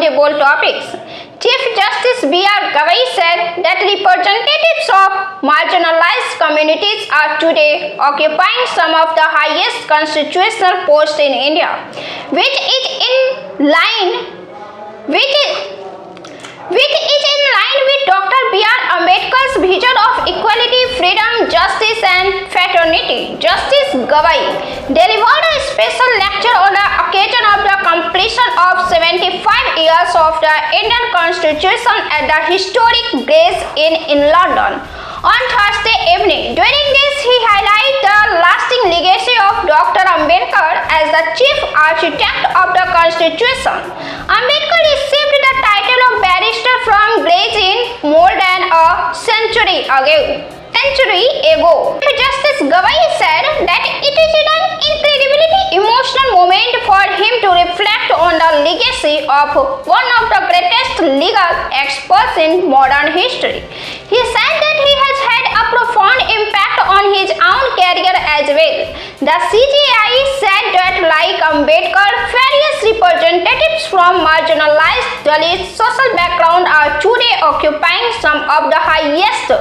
on the bold topics. Chief Justice B.R. Gavai said that representatives of marginalized communities are today occupying some of the highest constitutional posts in India, which is in line with Dr. B.R. Ambedkar's vision of equality, freedom, justice and fraternity. Justice Gavai delivered a special lecture on the occasion of the completion of 75 years of the Indian Constitution at the historic Gray's Inn in London on Thursday evening. During this, he highlighted the lasting legacy of Dr. Ambedkar as the chief architect of the Constitution. Ambedkar received the title of barrister from Gray's Inn more than a century ago. Justice Gavai said that it is an incredibly emotional moment for him to reflect on the legacy of one of the greatest legal experts in modern history. He said that he has had a profound impact on his own career as well. The CJI said that like Ambedkar, various representatives from marginalized Dalit social background are today occupying some of the highest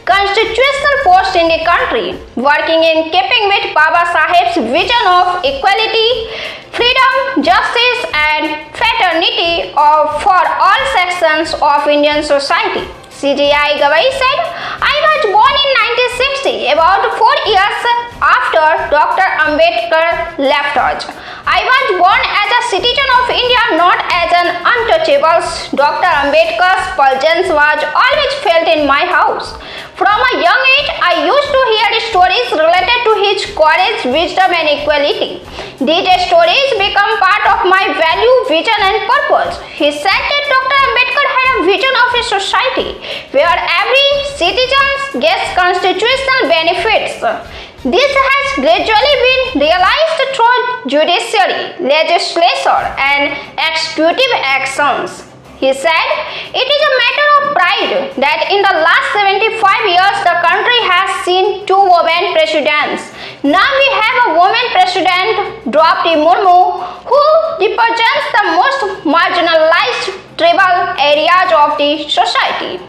constitutional posts in the country, working in keeping with Baba Saheb's vision of equality, freedom, justice and fraternity for all sections of Indian society. CJI Gavai said, I was born in 1960, about 4 years after Dr. Ambedkar left us. I was born as a citizen of India, not as an untouchable. Dr. Ambedkar's presence was always felt in my house. From a young age, I used to hear stories related to his courage, wisdom and equality. These stories become part of my value, vision and purpose. He said that Dr. Ambedkar had a vision of a society where every citizen gets constitutional benefits. This has gradually been realized through judiciary, legislature and executive actions. He said, it is a matter of pride that in the last 75 years the country has seen 2 women presidents. Now we have a woman president, Draupadi Murmu, who represents the most marginalized tribal areas of the society.